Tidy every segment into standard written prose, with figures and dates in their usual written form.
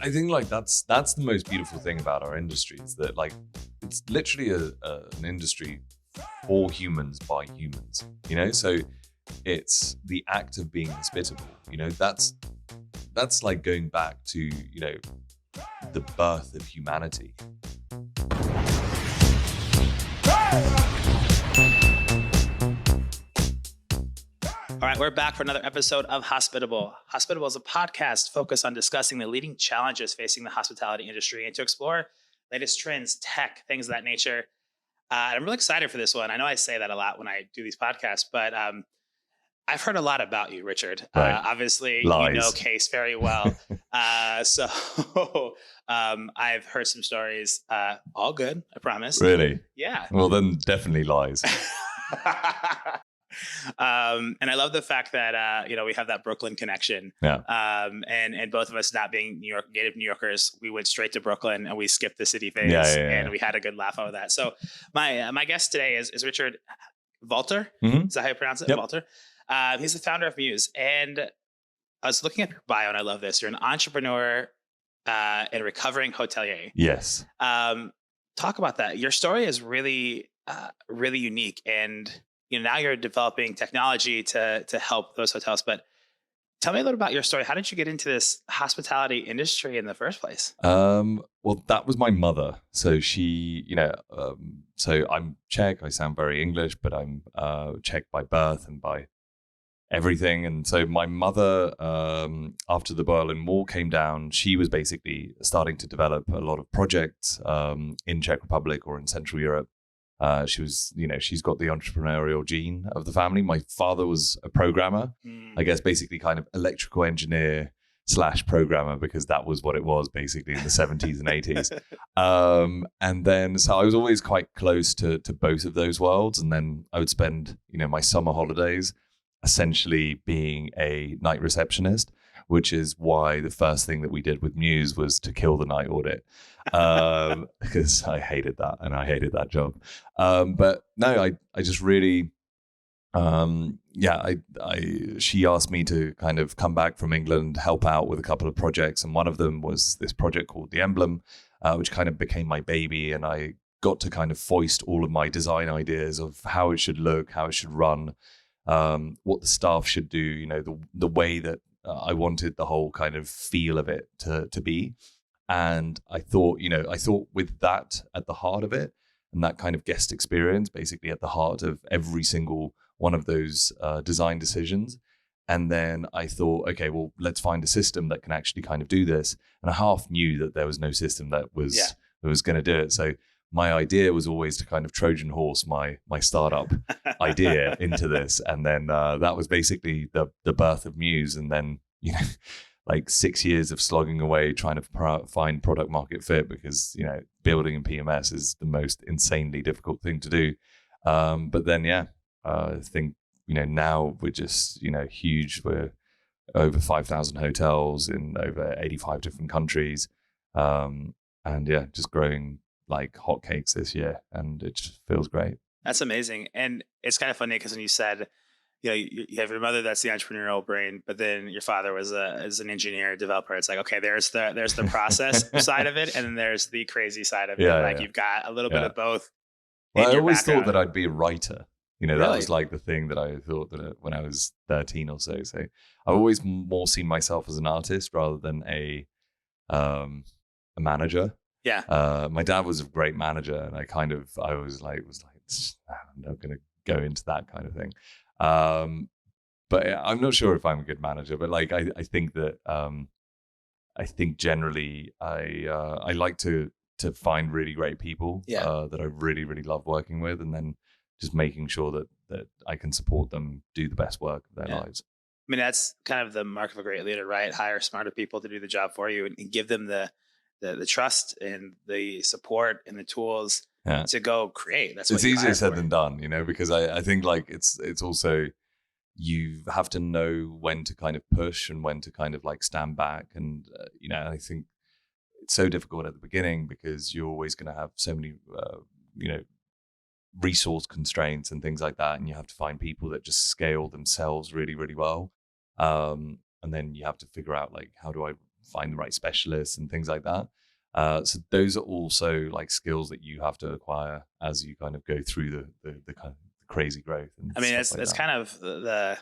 I think like that's the most beautiful thing about our industry is that like it's literally an industry for humans by humans, you know. So it's the act of being hospitable, you know. That's like going back to, you know, the birth of humanity. All right, we're back for another episode of Hospitable. Hospitable is a podcast focused on discussing the leading challenges facing the hospitality industry and to explore latest trends, tech, things of that nature. I'm really excited for this one. I know I say that a lot when I do these podcasts, but I've heard a lot about you, Richard. Right. Obviously, Lies. you know Case very well. So I've heard some stories. All good, I promise. Really? Yeah. Well, then definitely lies. And I love the fact that we have that Brooklyn connection. Yeah. And both of us not being native New Yorkers, we went straight to Brooklyn and we skipped the city phase, and we had a good laugh over that. So my guest today is Richard Valtr. Mm-hmm. Is that how you pronounce it? Yep. Valtr. He's the founder of Mews, and I was looking at your bio, and I love this. You're an entrepreneur and a recovering hotelier. Yes. Talk about that. Your story is really, really unique, and now you're developing technology to help those hotels. But tell me a little about your story. How did you get into this hospitality industry in the first place? Well, that was my mother. So she, so I'm Czech. I sound very English, but I'm Czech by birth and by everything. And so my mother, after the Berlin Wall came down, she was basically starting to develop a lot of projects in Czech Republic or in Central Europe. She was, she's got the entrepreneurial gene of the family. My father was a programmer, I guess, basically kind of electrical engineer / programmer, because that was what it was basically in the 70s and 80s. And then, so I was always quite close to both of those worlds. And then I would spend, my summer holidays essentially being a night receptionist, which is why the first thing that we did with Mews was to kill the night audit, because I hated that and I hated that job. But no, I just really, she asked me to kind of come back from England, help out with a couple of projects. And one of them was this project called The Emblem, which kind of became my baby. And I got to kind of foist all of my design ideas of how it should look, how it should run, what the staff should do, the way that I wanted the whole kind of feel of it to be. And I thought with that at the heart of it, and that kind of guest experience basically at the heart of every single one of those design decisions. And then I thought, okay, well, let's find a system that can actually kind of do this. And I half knew that there was no system that was going to do it. So my idea was always to kind of Trojan horse my startup idea into this. And then that was basically the birth of Mews. And then, like 6 years of slogging away trying to find product market fit, because, building in PMS is the most insanely difficult thing to do. But then, I think, now we're just, huge. We're over 5,000 hotels in over 85 different countries. And just growing like hotcakes this year, and it just feels great. That's amazing. And it's kind of funny because when you said, you have your mother that's the entrepreneurial brain, but then your father was an engineer, developer. It's like, okay, there's the process side of it, and then there's the crazy side of it. You've got a little bit of both. Well, I always thought that I'd be a writer. Really? That was like the thing that I thought that when I was 13 or so. So I've always more seen myself as an artist rather than a manager. Yeah. My dad was a great manager, and I was like, I'm not going to go into that kind of thing. But I'm not sure if I'm a good manager, but like, I think that, I think generally I like to find really great people, that I really, really love working with, and then just making sure that I can support them do the best work of their lives. I mean, that's kind of the mark of a great leader, right? Hire smarter people to do the job for you and give them the trust and the support and the tools to go create. That's it's easier said than done, because I think like it's also, you have to know when to kind of push and when to kind of like stand back. And, I think it's so difficult at the beginning because you're always going to have so many, resource constraints and things like that. And you have to find people that just scale themselves really, really well. And then you have to figure out like, how do I find the right specialists and things like that. So those are also like skills that you have to acquire as you kind of go through the kind of crazy growth. And I mean, it's kind of the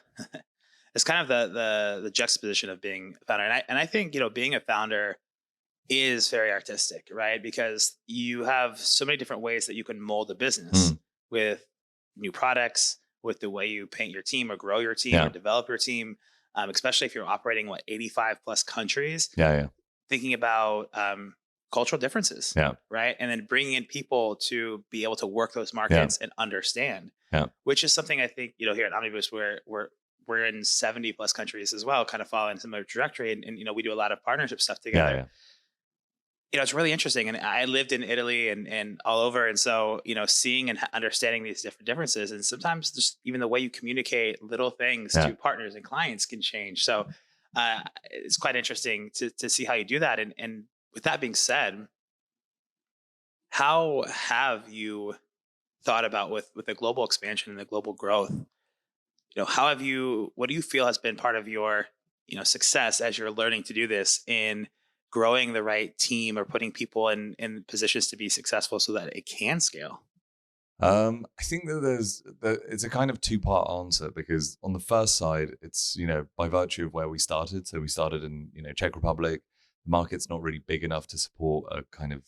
it's kind of the juxtaposition of being a founder, and I think being a founder is very artistic, right? Because you have so many different ways that you can mold a business with new products, with the way you paint your team or grow your team or develop your team, especially if you're operating 85 plus countries. Thinking about cultural differences, right? And then bringing in people to be able to work those markets and understand, which is something I think, here at Omnibus, we're in 70 plus countries as well, kind of following similar trajectory. And we do a lot of partnership stuff together. It's really interesting. And I lived in Italy and all over. And so, seeing and understanding these different differences, and sometimes just even the way you communicate little things to partners and clients can change. So it's quite interesting to see how you do that. And with that being said, how have you thought about with the global expansion and the global growth? What do you feel has been part of your, success as you're learning to do this in growing the right team or putting people in positions to be successful so that it can scale? I think that it's a kind of two-part answer, because on the first side, it's, by virtue of where we started. So we started in, Czech Republic. The market's not really big enough to support a kind of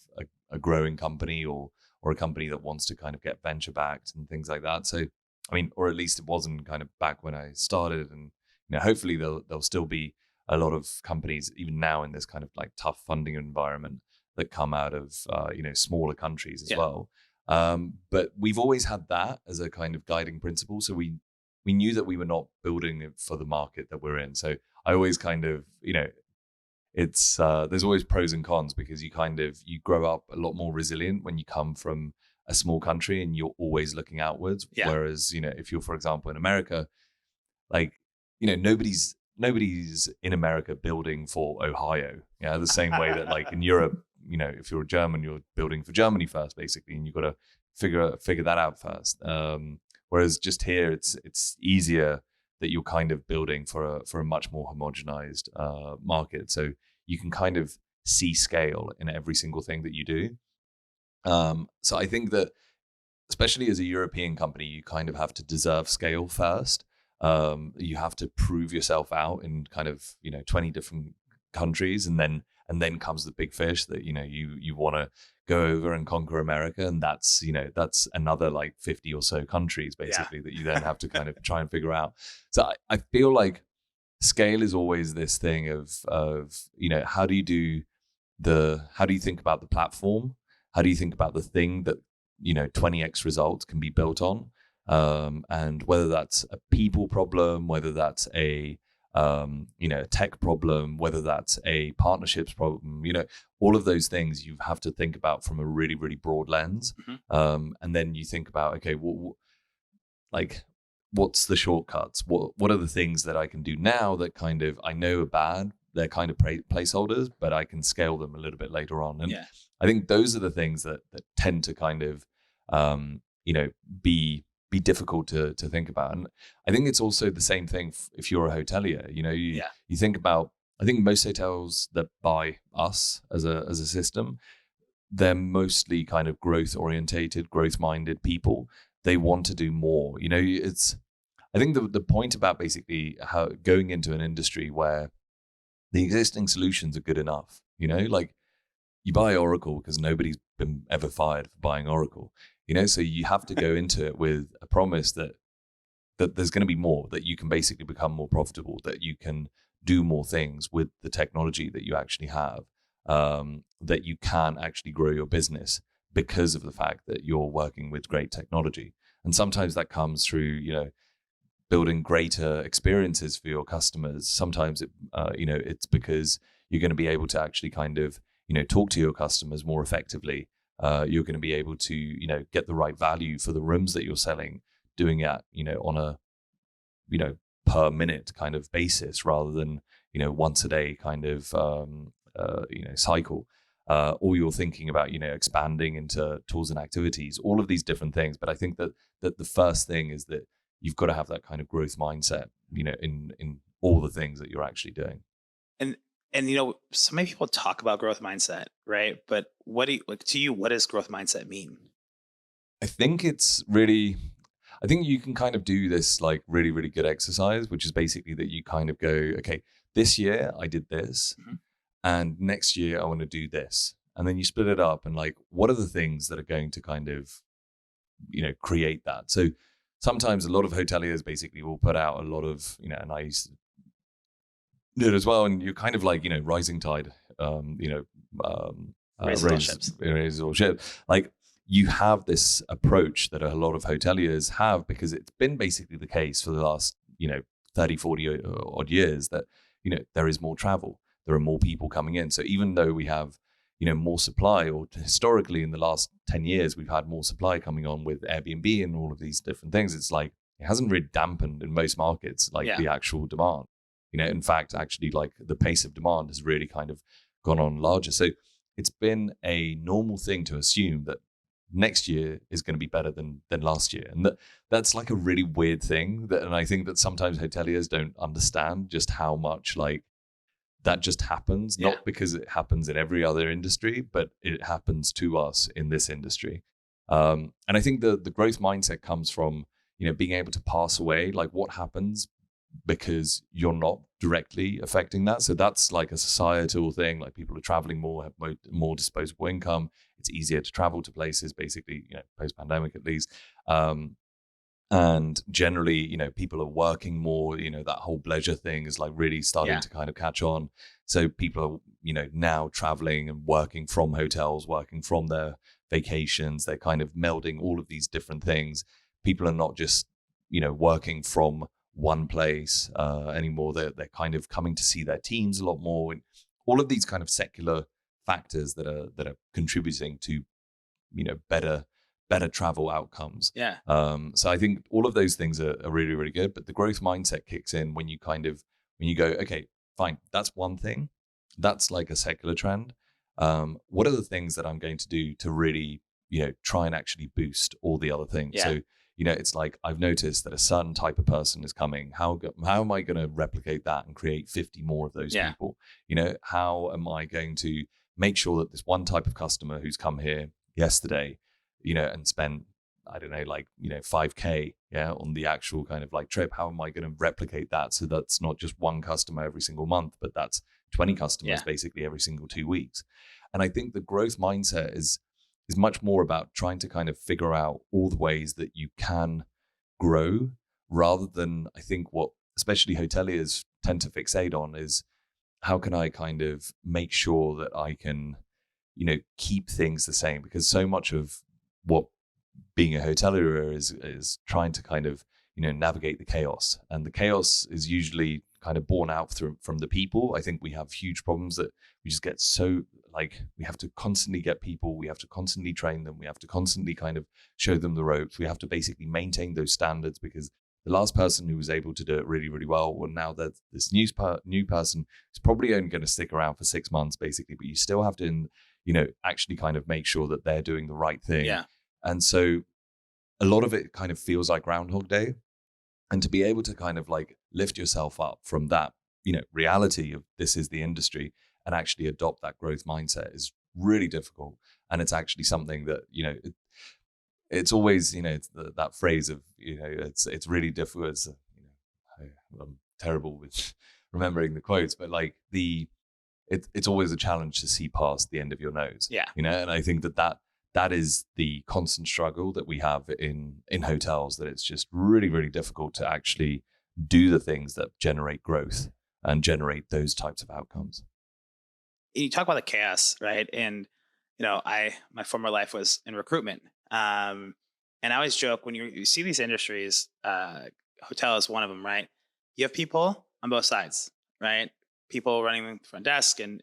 a growing company or a company that wants to kind of get venture backed and things like that. So, I mean, or at least it wasn't kind of back when I started. And, hopefully there'll still be a lot of companies even now in this kind of like tough funding environment that come out of, smaller countries as well. But we've always had that as a kind of guiding principle. So we knew that we were not building it for the market that we're in. So I always kind of, it's there's always pros and cons, because you grow up a lot more resilient when you come from a small country and you're always looking outwards. Whereas, if you're, for example, in America, like, nobody's in America building for Ohio. The same way that like in Europe, if you're a German, you're building for Germany first, basically, and you've got to figure that out first. Whereas just here, it's easier that you're kind of building for a much more homogenized market. So you can kind of see scale in every single thing that you do. So I think that, especially as a European company, you kind of have to deserve scale first. You have to prove yourself out in kind of 20 different countries, and then comes the big fish that you want to go over and conquer America, and that's another like 50 or so countries basically that you then have to kind of try and figure out. So I feel like scale is always this thing of how do you think about the platform? How do you think about the thing that 20x results can be built on? And whether that's a people problem, whether that's a tech problem, whether that's a partnerships problem, all of those things you have to think about from a really, really broad lens. And then you think about, okay, what's the shortcuts? What are the things that I can do now that kind of I know are bad? They're kind of placeholders, but I can scale them a little bit later on. And I think those are the things that tend to kind of, be difficult to think about. And I think it's also the same thing if you're a hotelier. You think about, I think most hotels that buy us as a system, they're mostly kind of growth orientated, growth minded people. They want to do more. I think the point about basically how going into an industry where the existing solutions are good enough, like you buy Oracle because nobody's been ever fired for buying Oracle. So you have to go into it with a promise that there's going to be more, that you can basically become more profitable, that you can do more things with the technology that you actually have, that you can actually grow your business because of the fact that you're working with great technology. And sometimes that comes through, building greater experiences for your customers. Sometimes it's because you're going to be able to actually kind of, talk to your customers more effectively. You're going to be able to, get the right value for the rooms that you're selling, doing it, on a, per minute kind of basis rather than, once a day kind of, cycle. Or you're thinking about, expanding into tools and activities, all of these different things. But I think that the first thing is that you've got to have that kind of growth mindset, in all the things that you're actually doing. And And so many people talk about growth mindset, right? But what do you, like, to you, what does growth mindset mean? I think it's really, I think you can kind of do this like really, really good exercise, which is basically that you kind of go, okay, this year I did this, Mhm. and next year I want to do this. And then you split it up and like, what are the things that are going to kind of, create that? So sometimes a lot of hoteliers basically will put out a lot of, and I used to do it as well. And you're kind of like, rising tide, Raises all ships. raise all ship. Like you have this approach that a lot of hoteliers have because it's been basically the case for the last, 30, 40 odd years that, there is more travel. There are more people coming in. So even though we have, more supply, or historically in the last 10 years, we've had more supply coming on with Airbnb and all of these different things. It's like, it hasn't really dampened in most markets, like Yeah. the actual demand. In fact, actually, like the pace of demand has really kind of gone on larger. So it's been a normal thing to assume that next year is going to be better than last year, and that's like a really weird thing. And I think that sometimes hoteliers don't understand just how much like that just happens. Yeah. Not because it happens in every other industry, but it happens to us in this industry. And I think the growth mindset comes from being able to pass away like what happens because you're not directly affecting that. So that's like a societal thing. Like people are traveling more, have more disposable income. It's easier to travel to places, basically, post pandemic at least. And generally, people are working more. That whole bleisure thing is like really starting Yeah. to kind of catch on. So people are, now traveling and working from hotels, working from their vacations. They're kind of melding all of these different things. People are not just, working from one place anymore. They're kind of coming to see their teams a lot more, and all of these kind of secular factors that are contributing to better travel outcomes. Yeah. So I think all of those things are really, really good. But the growth mindset kicks in when you go, okay, fine, that's one thing, that's like a secular trend. What are the things that I'm going to do to really try and actually boost all the other things? Yeah. So it's like I've noticed that a certain type of person is coming. How am I going to replicate that and create 50 more of those Yeah. people? How am I going to make sure that this one type of customer who's come here yesterday, and spent, I don't know, like, 5K, on the actual kind of like trip. How am I going to replicate that? So that's not just one customer every single month, but that's 20 customers basically every single 2 weeks. And I think the growth mindset is much more about trying to kind of figure out all the ways that you can grow, rather than, I think, what especially hoteliers tend to fixate on is how can I kind of make sure that I can, keep things the same? Because so much of what being a hotelier is trying to kind of, navigate the chaos. And the chaos is usually kind of born out from the people. I think we have huge problems that we just get so like, we have to constantly get people, we have to constantly train them, we have to constantly kind of show them the ropes. We have to basically maintain those standards because the last person who was able to do it really, really well, now that this new person is probably only going to stick around for 6 months, basically, but you still have to, actually kind of make sure that they're doing the right thing. Yeah. And so a lot of it kind of feels like Groundhog Day. And to be able to kind of like lift yourself up from that, reality of this is the industry, and actually adopt that growth mindset is really difficult. And it's actually something that, it's always, it's that phrase of, it's really difficult. It's, I'm terrible with remembering the quotes, but like it's always a challenge to see past the end of your nose. Yeah. And I think that is the constant struggle that we have in hotels, that it's just really, really difficult to actually do the things that generate growth and generate those types of outcomes. You talk about the chaos, right? And my former life was in recruitment, and I always joke when you see these industries, hotel is one of them, right? You have people on both sides, right? People running the front desk and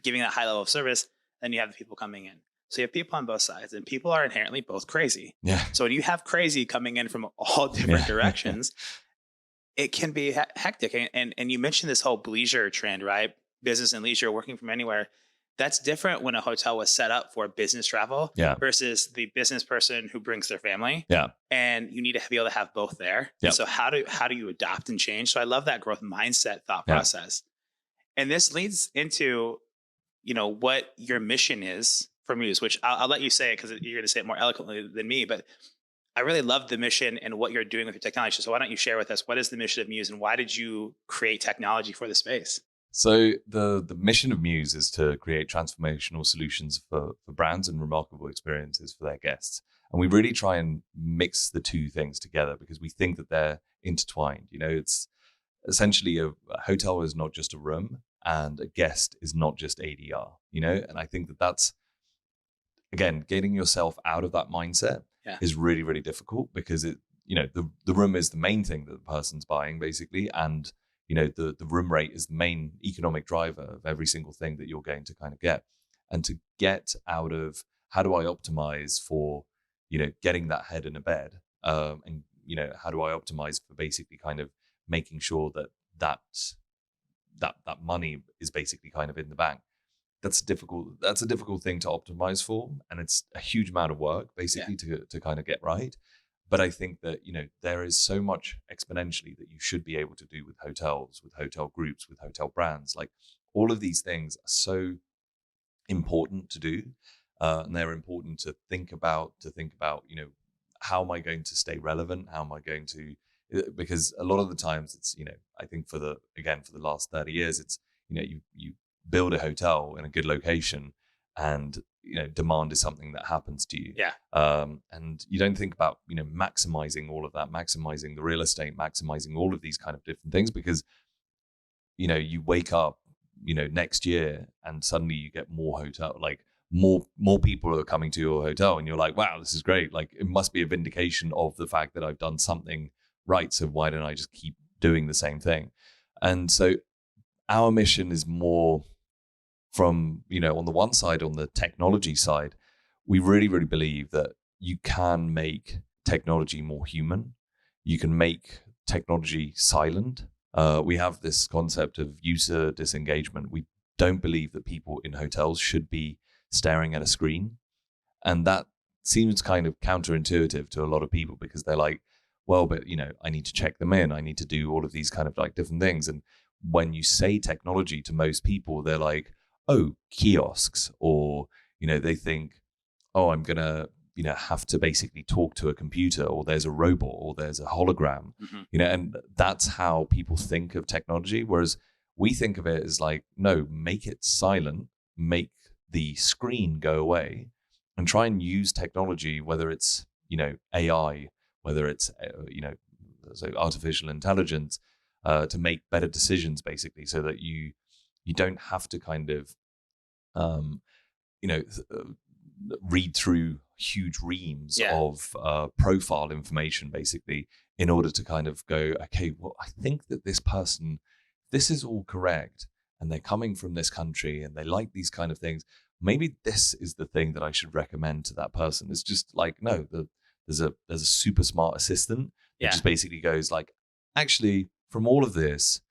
giving that high level of service. Then you have the people coming in. So you have people on both sides, and people are inherently both crazy. Yeah. So when you have crazy coming in from all different directions, it can be hectic. And you mentioned this whole bleisure trend, right? Business and leisure, working from anywhere. That's different when a hotel was set up for business travel versus the business person who brings their family. Yeah. And you need to be able to have both there. Yeah. So how do you adopt and change? So I love that growth mindset thought process. And this leads into, what your mission is for Mews, which I'll let you say it because you're going to say it more eloquently than me. But I really love the mission and what you're doing with your technology. So why don't you share with us, what is the mission of Mews and why did you create technology for the space? So the mission of Mews is to create transformational solutions for brands and remarkable experiences for their guests. And we really try and mix the two things together because we think that they're intertwined. It's essentially a hotel is not just a room and a guest is not just ADR, and I think that that's, again, getting yourself out of that mindset is really, really difficult because the room is the main thing that the person's buying basically. And, the room rate is the main economic driver of every single thing that you're going to kind of get. And to get out of how do I optimize for, getting that head in a bed, and, how do I optimize for basically kind of making sure that money is basically kind of in the bank. That's a difficult thing to optimize for, and it's a huge amount of work basically to kind of get right. But I think that there is so much exponentially that you should be able to do with hotels, with hotel groups, with hotel brands. Like all of these things are so important to do, and they're important to think about. How am I going to stay relevant? How am I going to? Because a lot of the times it's I think for the last 30 years it's you build a hotel in a good location and demand is something that happens to you, and you don't think about maximizing all of that, maximizing the real estate, maximizing all of these kind of different things, because you wake up next year and suddenly you get more people are coming to your hotel and you're like, wow, this is great, like it must be a vindication of the fact that I've done something right, so why don't I just keep doing the same thing? And so our mission is more from, on the one side, on the technology side, we really, really believe that you can make technology more human. You can make technology silent. We have this concept of user disengagement. We don't believe that people in hotels should be staring at a screen. And that seems kind of counterintuitive to a lot of people because they're like, well, but, I need to check them in. I need to do all of these kind of like different things. And when you say technology to most people, they're like, oh, kiosks, or, they think, oh, I'm going to, have to basically talk to a computer, or there's a robot, or there's a hologram, and that's how people think of technology. Whereas we think of it as like, no, make it silent, make the screen go away, and try and use technology, whether it's, AI, whether it's, so artificial intelligence, to make better decisions, basically, so that you don't have to kind of, read through huge reams of profile information, basically, in order to kind of go, okay, well, I think that this person, this is all correct, and they're coming from this country, and they like these kind of things. Maybe this is the thing that I should recommend to that person. It's just like, no, there's a super smart assistant that just basically goes like, actually, from all of this,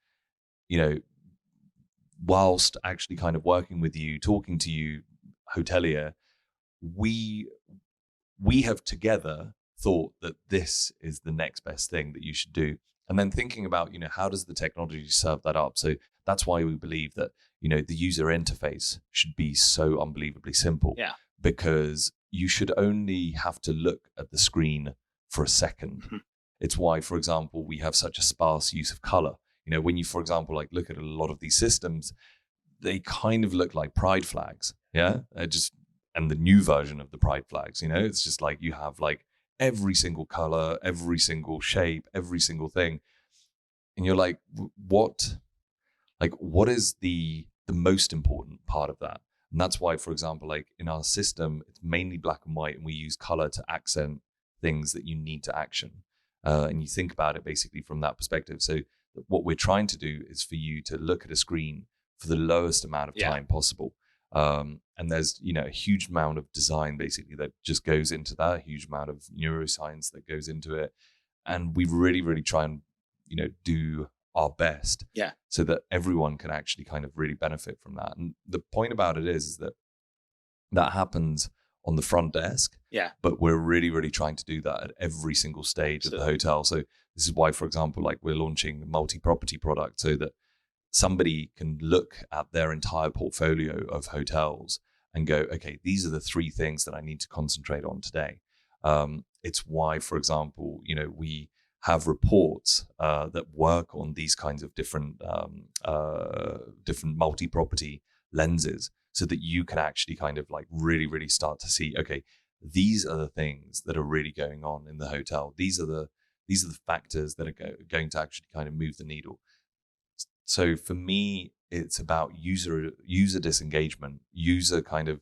whilst actually kind of working with you, talking to you, hotelier, we have together thought that this is the next best thing that you should do. And then thinking about, how does the technology serve that up? So that's why we believe that, the user interface should be so unbelievably simple. Yeah. Because you should only have to look at the screen for a second. Mm-hmm. It's why, for example, we have such a sparse use of color. When you, for example, like look at a lot of these systems, they kind of look like pride flags. Yeah. And the new version of the pride flags, it's just like you have like every single color, every single shape, every single thing. And you're like, what is the most important part of that? And that's why, for example, like in our system, it's mainly black and white, and we use color to accent things that you need to action. And you think about it basically from that perspective. So what we're trying to do is for you to look at a screen for the lowest amount of time possible. And there's, a huge amount of design basically that just goes into that, a huge amount of neuroscience that goes into it. And we really, really try and, do our best so that everyone can actually kind of really benefit from that. And the point about it is that happens on the front desk. Yeah. But we're really, really trying to do that at every single stage of the hotel. So this is why, for example, like we're launching a multi-property product so that somebody can look at their entire portfolio of hotels and go, okay, these are the three things that I need to concentrate on today. It's why, for example, we have reports that work on these kinds of different multi-property lenses, so that you can actually kind of like really, really start to see, okay, these are the things that are really going on in the hotel. These are the factors that are going to actually kind of move the needle. So for me, it's about user disengagement, user kind of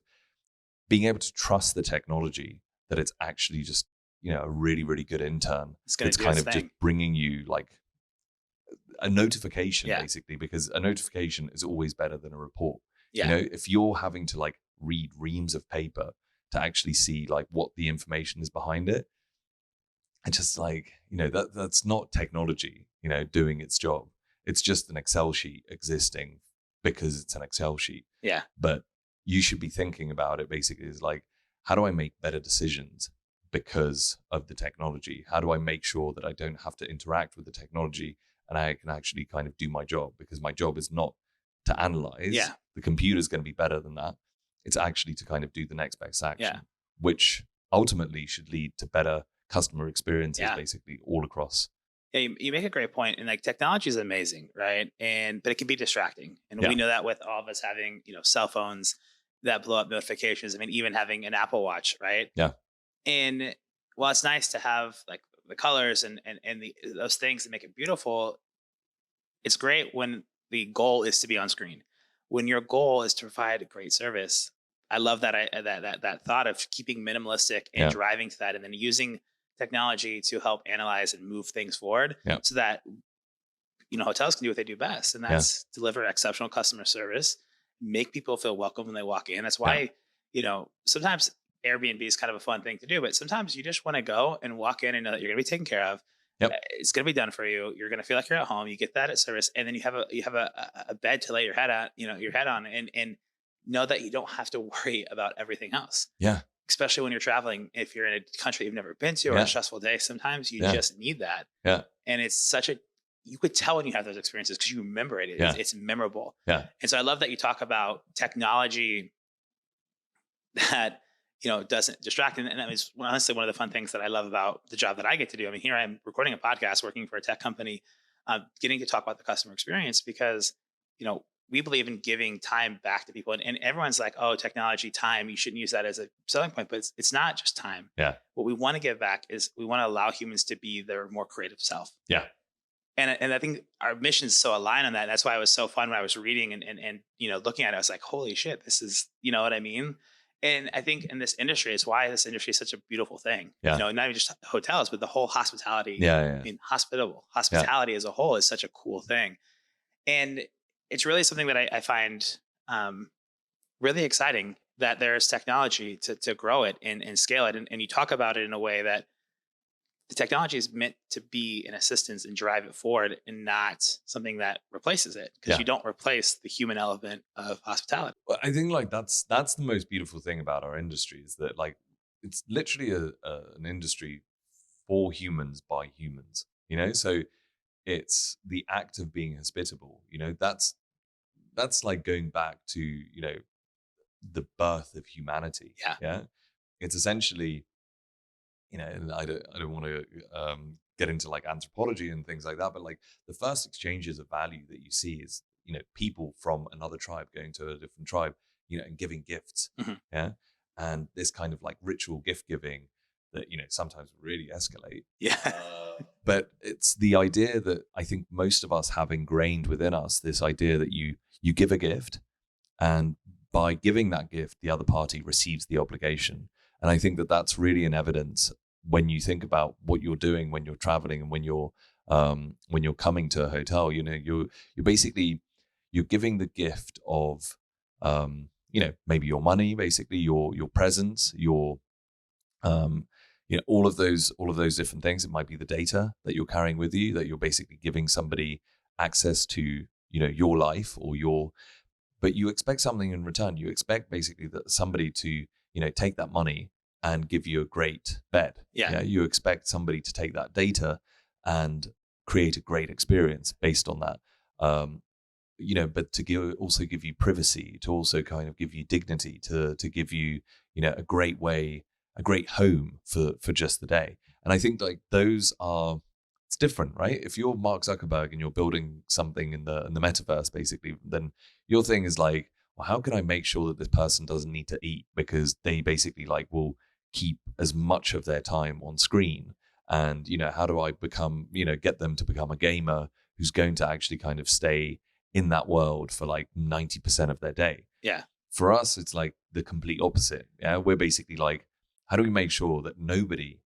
being able to trust the technology, that it's actually just, a really, really good intern. It's kind of just bringing you like a notification, basically, because a notification is always better than a report. If you're having to like read reams of paper to actually see like what the information is behind it, and just like, that's not technology, doing its job. It's just an Excel sheet existing because it's an Excel sheet. Yeah. But you should be thinking about it basically as like, how do I make better decisions because of the technology? How do I make sure that I don't have to interact with the technology and I can actually kind of do my job? Because my job is not to analyze. Yeah. The computer's going to be better than that. It's actually to kind of do the next best action, which ultimately should lead to better customer experiences, basically all across. Yeah, you make a great point, and like technology is amazing, right? But it can be distracting, and we know that with all of us having cell phones that blow up notifications. I mean, even having an Apple Watch, right? Yeah. And while it's nice to have like the colors and those things that make it beautiful, it's great when the goal is to be on screen. When your goal is to provide a great service, I love that thought of keeping minimalistic and driving to that, and then using technology to help analyze and move things forward, so that hotels can do what they do best, and that's deliver exceptional customer service, make people feel welcome when they walk in. That's why sometimes Airbnb is kind of a fun thing to do, but sometimes you just want to go and walk in and know that you're going to be taken care of. It's going to be done for you. You're going to feel like you're at home. You get that at service, and then you have a bed to lay your head on, and know that you don't have to worry about everything else. Yeah. Especially when you're traveling, if you're in a country you've never been to or a stressful day, sometimes you just need that. Yeah. And it's you could tell when you have those experiences because you remember it. It's memorable. Yeah. And so I love that you talk about technology that, doesn't distract. And that is honestly one of the fun things that I love about the job that I get to do. I mean, here I am recording a podcast, working for a tech company, getting to talk about the customer experience because, we believe in giving time back to people, and everyone's like, oh, technology, time, you shouldn't use that as a selling point, but it's not just time. Yeah. What we want to give back is we want to allow humans to be their more creative self. Yeah. And I think our mission is so aligned on that. That's why it was so fun when I was reading and looking at it, I was like, holy shit, this is, what I mean? And I think in this industry, it's why this industry is such a beautiful thing. Yeah. Not even just hotels, but the whole hospitality. Yeah. I mean, hospitality as a whole is such a cool thing. And it's really something that I find really exciting, that there's technology to grow it and scale it. And you talk about it in a way that the technology is meant to be an assistance and drive it forward, and not something that replaces it, because you don't replace the human element of hospitality. Well, I think like that's the most beautiful thing about our industry, is that like it's literally an industry for humans by humans, so it's the act of being hospitable. That's like going back to the birth of humanity. Yeah. It's essentially, and I don't want to get into like anthropology and things like that, but like the first exchanges of value that you see is people from another tribe going to a different tribe, and giving gifts. Mm-hmm. Yeah. And this kind of like ritual gift giving that sometimes really escalate. Yeah. But it's the idea that I think most of us have ingrained within us, this idea that you give a gift, and by giving that gift, the other party receives the obligation. And I think that that's really an evidence when you think about what you're doing when you're traveling, and when you're coming to a hotel. You're basically giving the gift of maybe your money, basically your presence, your all of those different things. It might be the data that you're carrying with you, that you're basically giving somebody access to your life but you expect something in return. You expect basically that somebody to take that money and give you a great bed. Yeah. You expect somebody to take that data and create a great experience based on that. but to also give you privacy, to also kind of give you dignity, to give you, a great home for just the day. And I think like it's different, right? If you're Mark Zuckerberg and you're building something in the metaverse, basically, then your thing is like, well, how can I make sure that this person doesn't need to eat because they basically like will keep as much of their time on screen? And, how do I get them to become a gamer who's going to actually kind of stay in that world for like 90% of their day? Yeah. For us, it's like the complete opposite. Yeah. We're basically like, how do we make sure that nobody,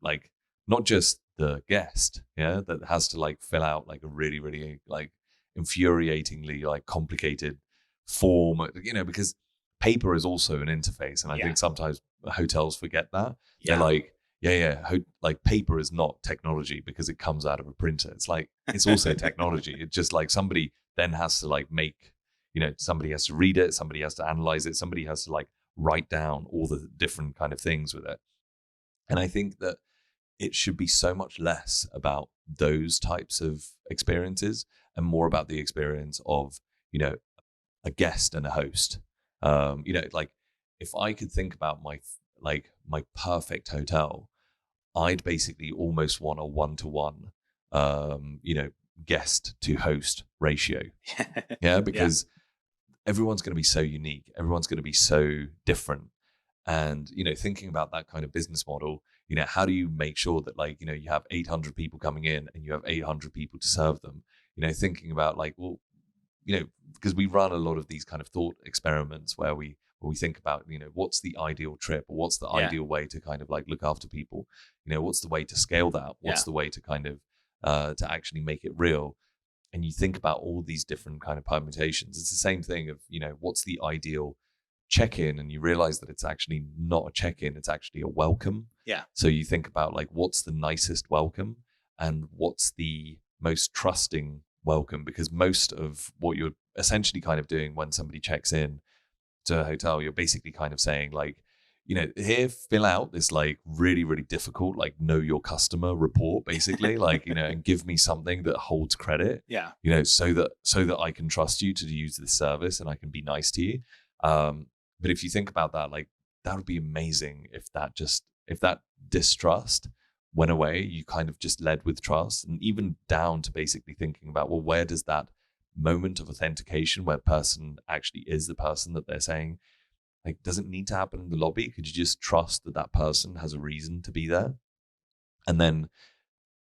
like not just the guest, that has to like fill out like a really, really like infuriatingly like complicated form, because paper is also an interface. And I think sometimes hotels forget that. They're like, like paper is not technology because it comes out of a printer. It's like, it's also technology. It's just like somebody then has to like make, somebody has to read it, somebody has to analyze it, somebody has to like write down all the different kind of things with it. And I think that it should be so much less about those types of experiences and more about the experience of, a guest and a host. Like if I could think about my perfect hotel, I'd basically almost want a 1-to-1, guest to host ratio. Yeah, because everyone's going to be so unique. Everyone's going to be so different. And, thinking about that kind of business model, how do you make sure that like, you have 800 people coming in and you have 800 people to serve them? Thinking about like, well, because we run a lot of these kind of thought experiments where we think about, what's the ideal trip or what's the ideal way to kind of like look after people? What's the way to scale that? What's the way to kind of to actually make it real? And you think about all these different kind of permutations. It's the same thing of, what's the ideal check-in, and you realize that it's actually not a check-in, it's actually a welcome. Yeah. So you think about like, what's the nicest welcome and what's the most trusting welcome? Because most of what you're essentially kind of doing when somebody checks in to a hotel, you're basically kind of saying like, here, fill out this like really, really difficult, like know your customer report, basically, like, and give me something that holds credit, so that I can trust you to use this service and I can be nice to you. But if you think about that, like that would be amazing if that distrust went away, you kind of just led with trust, and even down to basically thinking about, well, where does that moment of authentication where person actually is the person that they're saying, like, doesn't need to happen in the lobby? Could you just trust that that person has a reason to be there? And then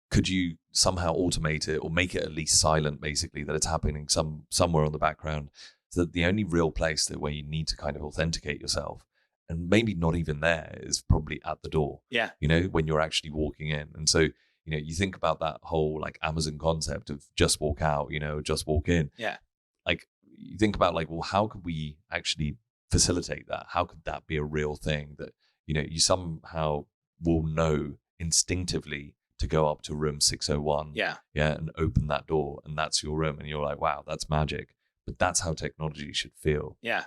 could you somehow automate it or make it at least silent, basically, that it's happening somewhere on the background, so that the only real place that where you need to kind of authenticate yourself, and maybe not even there, is probably at the door. Yeah. When you're actually walking in. And so, you think about that whole like Amazon concept of just walk out, just walk in. Yeah. Like you think about like, well, how could we actually facilitate that? How could that be a real thing that, you somehow will know instinctively to go up to room 601. Yeah. And open that door, and that's your room. And you're like, wow, that's magic. But that's how technology should feel. Yeah.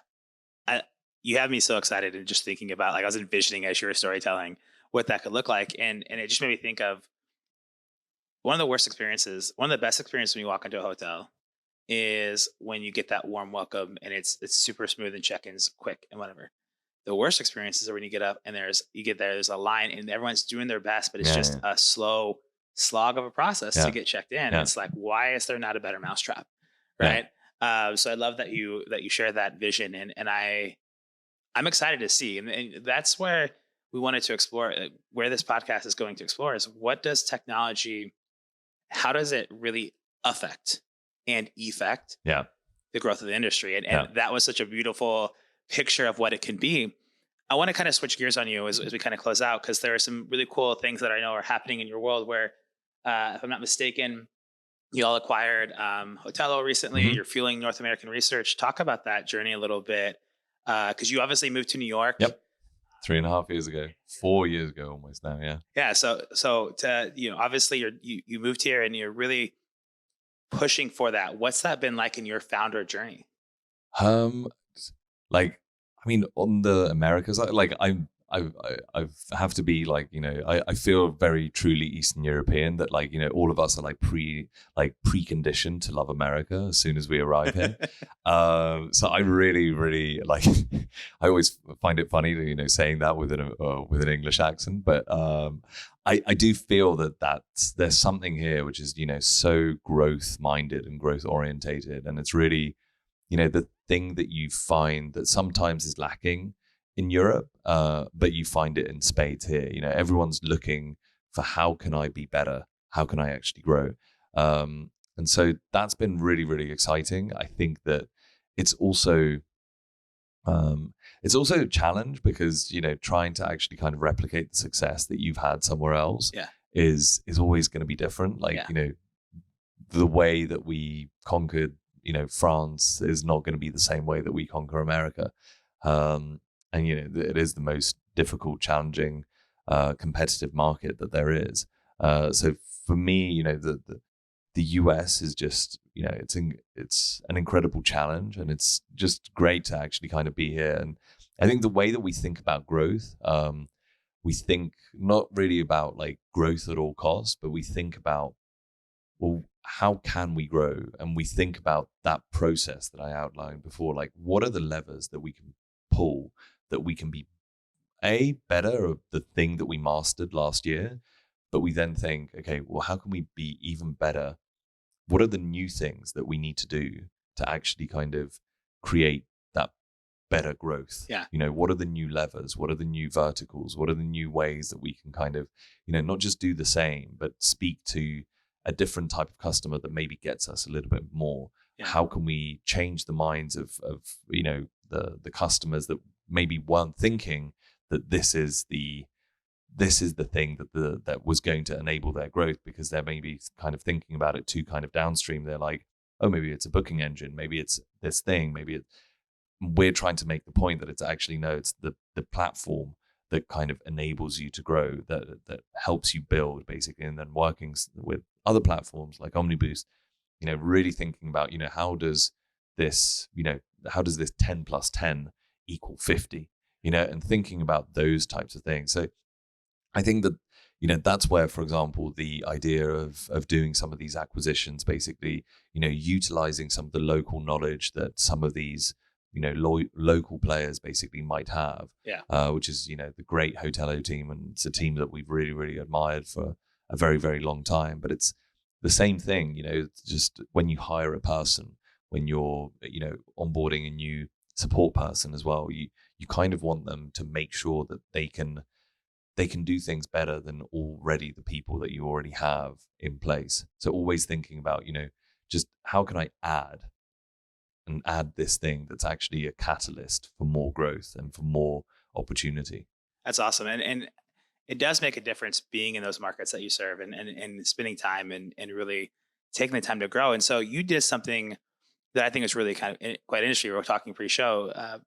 You have me so excited, and just thinking about, like, I was envisioning as you were storytelling what that could look like. And it just made me think of one of the best experiences when you walk into a hotel is when you get that warm welcome and it's super smooth and check-ins quick and whatever. The worst experiences are when you get up and there's a line and everyone's doing their best, but it's just a slow slog of a process to get checked in. It's like, why is there not a better mousetrap? Right. So I love that you share that vision, and I'm excited to see. And that's where we wanted to explore, where this podcast is going to explore, is what does technology, how does it really affect and effect the growth of the industry? And that was such a beautiful picture of what it can be. I want to kind of switch gears on you as we kind of close out, because there are some really cool things that I know are happening in your world where, if I'm not mistaken, you all acquired Hotelo recently. Mm-hmm. You're fueling North American research. Talk about that journey a little bit, because you obviously moved to New York. Yep. 3.5 years ago, 4 years ago almost now. Yeah. Yeah. So obviously you moved here and you're really pushing for that. What's that been like in your founder journey? Like, I mean, on the Americas, like I'm I have to be like, I feel very truly Eastern European, that like, all of us are like preconditioned to love America as soon as we arrive here. So I really, really like, I always find it funny to, saying that with an English accent, but I do feel that there's something here which is, so growth minded and growth orientated. And it's really, the thing that you find that sometimes is lacking in Europe, but you find it in spades here. Everyone's looking for, how can I be better? How can I actually grow? And so that's been really, really exciting. I think that it's also a challenge, because trying to actually kind of replicate the success that you've had somewhere else is always going to be different. Like the way that we conquered France is not going to be the same way that we conquer America. And it is the most difficult, challenging, competitive market that there is. So for me, the US is just, it's an incredible challenge, and it's just great to actually kind of be here. And I think the way that we think about growth, we think not really about like growth at all costs, but we think about, well, how can we grow? And we think about that process that I outlined before, like what are the levers that we can pull, that we can be better of the thing that we mastered last year, but we then think, okay, well, how can we be even better? What are the new things that we need to do to actually kind of create that better growth? Yeah. What are the new levers? What are the new verticals? What are the new ways that we can kind of, not just do the same, but speak to a different type of customer that maybe gets us a little bit more? Yeah. How can we change the minds of the customers that maybe weren't thinking that this is the thing that was going to enable their growth, because they're maybe kind of thinking about it too kind of downstream. They're like, oh, maybe it's a booking engine, maybe it's this thing, we're trying to make the point that it's actually, no, it's the platform that kind of enables you to grow, that helps you build basically, and then working with other platforms like Omniboost, really thinking about, how does this 10 plus 10 equal 50, and thinking about those types of things. So I think that, that's where, for example, the idea of doing some of these acquisitions, basically, utilizing some of the local knowledge that some of these, local players basically might have, which is, the great hotelier team. And it's a team that we've really, really admired for a very, very long time. But it's the same thing, just when you hire a person, when you're, onboarding a new support person as well, you kind of want them to make sure that they can do things better than already the people that you already have in place. So always thinking about, just how can I add this thing that's actually a catalyst for more growth and for more opportunity. That's awesome. And it does make a difference being in those markets that you serve, and spending time and really taking the time to grow. And so you did something that I think is really kind of quite interesting. We were talking pre-show. I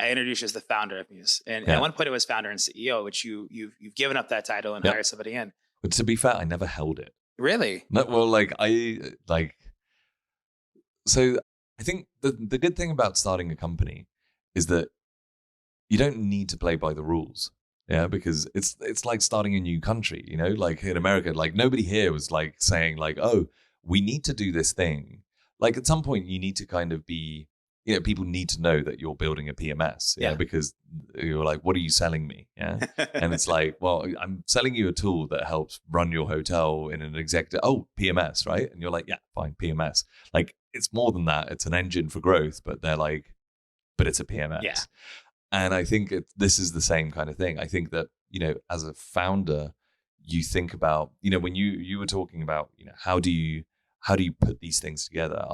introduced you as the founder of Mews, and at one point it was founder and CEO, which you've given up that title and hired somebody in. But to be fair, I never held it. Really? No, well, so I think the good thing about starting a company is that you don't need to play by the rules. Yeah, because it's like starting a new country, like in America, like nobody here was like saying like, oh, we need to do this thing. Like at some point you need to kind of be, people need to know that you're building a PMS, because you're like, what are you selling me? Yeah. And it's like, well, I'm selling you a tool that helps run your hotel in an executive, PMS, right? And you're like, yeah, fine, PMS. Like it's more than that. It's an engine for growth, but they're like, but it's a PMS. Yeah. And I think this is the same kind of thing. I think that, as a founder, you think about, when you were talking about, how do you put these things together?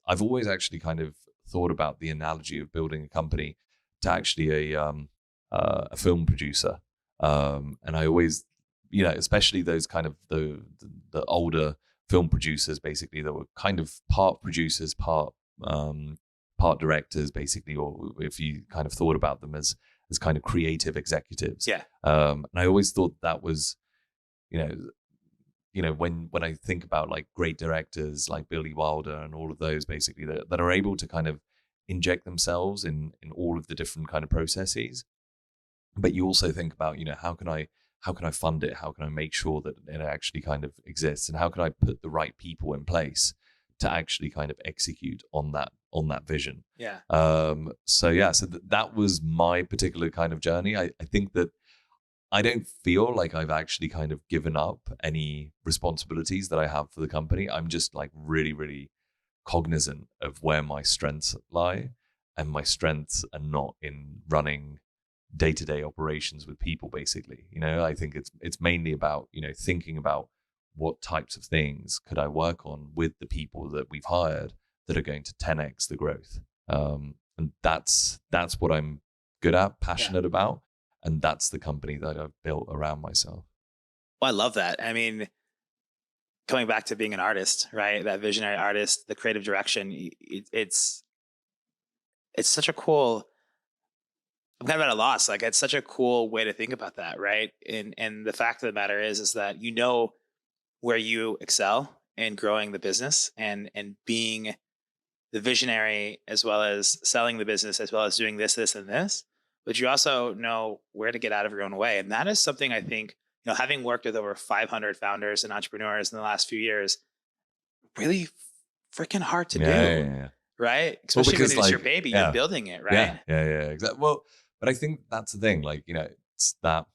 I've always actually kind of thought about the analogy of building a company to actually a film producer. And I always, especially those kind of the older film producers, basically, that were kind of part producers, part directors, basically, or if you kind of thought about them as kind of creative executives. Yeah. And I always thought that was, when I think about like great directors like Billy Wilder and all of those, basically, that are able to kind of inject themselves in all of the different kind of processes. but you also think about, how can I fund it? How can I make sure that it actually kind of exists? And how can I put the right people in place to actually kind of execute on that vision? Yeah. So that was my particular kind of journey. I think that I don't feel like I've actually kind of given up any responsibilities that I have for the company. I'm just like really, really cognizant of where my strengths lie, and my strengths are not in running day-to-day operations with people, basically. I think it's mainly about, thinking about what types of things could I work on with the people that we've hired that are going to 10x the growth. And that's what I'm good at, passionate about. And that's the company that I've built around myself. Well, I love that. I mean, coming back to being an artist, right? That visionary artist, the creative direction, it's such a cool, I'm kind of at a loss. Like, it's such a cool way to think about that, right? And the fact of the matter is that where you excel in growing the business and being the visionary, as well as selling the business, as well as doing this, and this. But you also know where to get out of your own way. And that is something I think, having worked with over 500 founders and entrepreneurs in the last few years, really freaking hard to do. Yeah. Right? Especially when it's your like, baby, you're building it, right? Yeah, exactly. Well, but I think that's the thing. Like, it's that,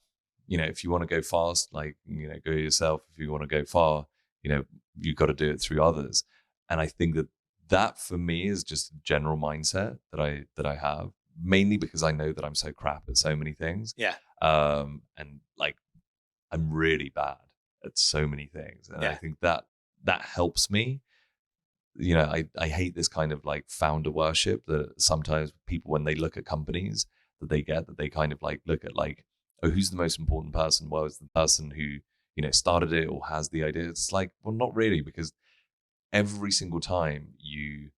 if you want to go fast, like, go yourself. If you want to go far, you've got to do it through others. And I think that for me is just a general mindset that I have, mainly because I know that I'm so crap at so many things. Yeah. And like, I'm really bad at so many things. And I think that helps me. I hate this kind of like founder worship that sometimes people, when they look at companies that they kind of like look at like, oh, who's the most important person? Well, it's the person who, started it or has the idea. It's like, well, not really, because every single time you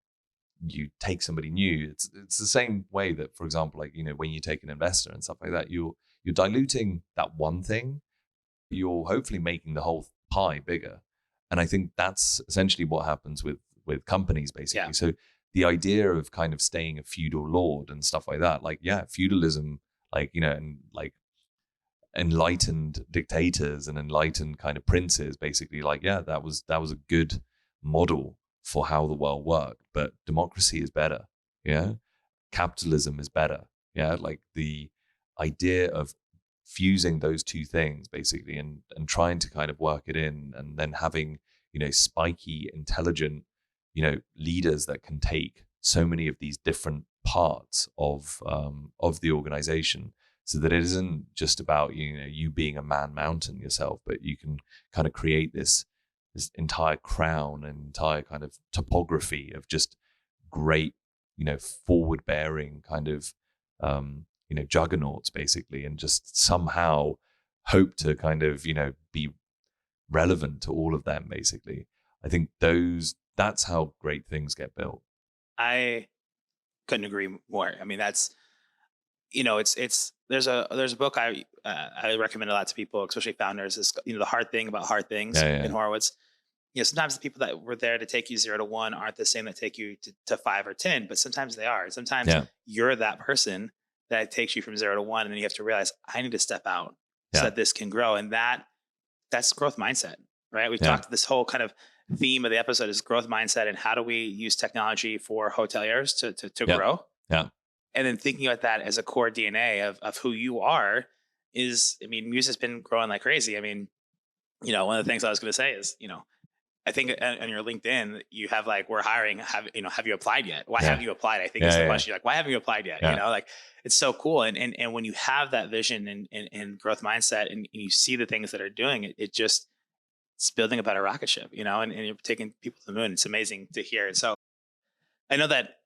take somebody new, it's the same way that, for example, like, when you take an investor and stuff like that, you're diluting that one thing, you're hopefully making the whole pie bigger. And I think that's essentially what happens with companies, basically. So the idea of kind of staying a feudal lord and stuff like that, like, feudalism, like, and like enlightened dictators and enlightened kind of princes, basically, like, that was a good model for how the world worked. But democracy is better. Capitalism is better. Like the idea of fusing those two things, basically, and trying to kind of work it in, and then having, spiky, intelligent, leaders that can take so many of these different parts of the organization, so that it isn't just about, you being a man mountain yourself, but you can kind of create this entire crown and entire kind of topography of just great, forward bearing kind of, juggernauts, basically, and just somehow hope to kind of, be relevant to all of them, basically. I think that's how great things get built. I couldn't agree more. I mean, that's, there's a book I recommend a lot to people, especially founders, is, The Hard Thing About Hard Things in Horowitz. Sometimes the people that were there to take you 0 to 1 aren't the same that take you to 5 or 10, but sometimes they are. Sometimes you're that person that takes you from 0 to 1, and then you have to realize, I need to step out so that this can grow. And that's growth mindset, right? We've talked, this whole kind of theme of the episode is growth mindset, and how do we use technology for hoteliers to grow? Yeah. And then thinking about that as a core DNA of who you are is, I mean, Mews has been growing like crazy. I mean, one of the things I was going to say is, I think on your LinkedIn, you have like, we're hiring, have you applied yet? Why haven't you applied? I think is the question. You're like, why haven't you applied yet? Like, it's so cool. And when you have that vision and growth mindset, and you see the things that are doing it, it's building a better rocket ship, and you're taking people to the moon. It's amazing to hear. So I know that,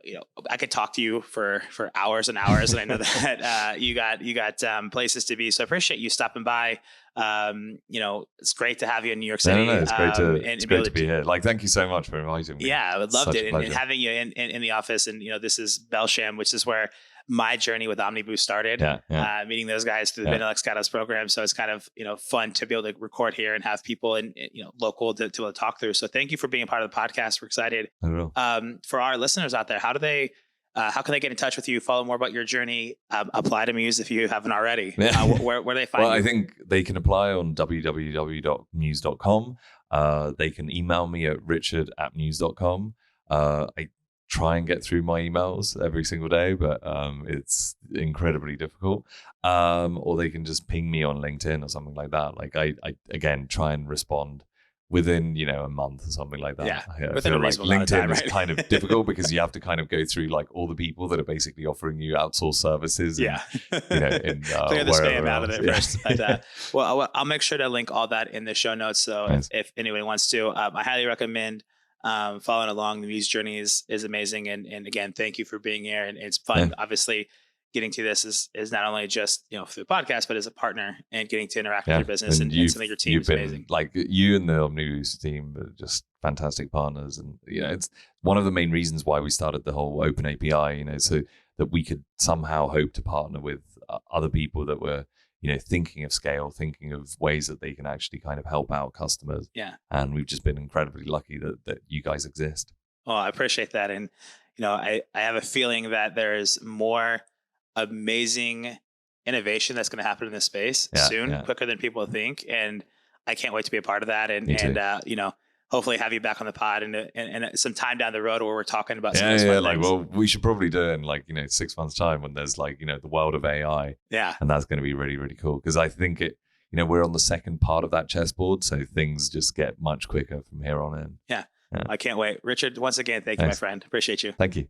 I could talk to you for hours and hours, and I know that you got places to be. So I appreciate you stopping by. It's great to have you in New York City. No, it's great to be here. Like, thank you so much for inviting me. Yeah, I would love it, and having you in the office. And this is Belsham, which is where my journey with OmniBoost started. Meeting those guys through the Benelux Catalyst program. So it's kind of fun to be able to record here and have people in local to be able to talk through. So thank you for being a part of the podcast. We're excited. For our listeners out there, how do they how can they get in touch with you, follow more about your journey, apply to Mews if you haven't already? Where do they find you? I think they can apply on www.mews.com. They can email me at richard@mews.com. I try and get through my emails every single day, but it's incredibly difficult. Or they can just ping me on LinkedIn or something like that. Like I again, try and respond within, a month or something like that. Yeah, I within a feel like reasonable amount of LinkedIn time, is right? kind of difficult because you have to kind of go through like all the people that are basically offering you outsourced services. Yeah. In Clear the spam out of it else. first. But, I'll make sure to link all that in the show notes. So Nice. if anyone wants to, I highly recommend following along. The Mews journey is amazing. And again, thank you for being here. And it's fun. Yeah. Obviously, getting to this is not only just through the podcast, but as a partner and getting to interact with your business and something your team is amazing. Like you and the Mews team are just fantastic partners, and it's one of the main reasons why we started the whole open API. So that we could somehow hope to partner with other people that were thinking of scale, thinking of ways that they can actually kind of help out customers. Yeah, and we've just been incredibly lucky that you guys exist. Oh, I appreciate that, and I have a feeling that there is more amazing innovation that's going to happen in this space soon, quicker than people think, and I can't wait to be a part of that. And hopefully have you back on the pod and some time down the road where we're talking about some of those fun things. Well, we should probably do it in 6 months time when there's the world of AI. Yeah, and that's going to be really, really cool because I think we're on the second part of that chessboard, so things just get much quicker from here on in. Yeah. I can't wait. Richard, once again, thank you, my friend. Appreciate you. Thank you.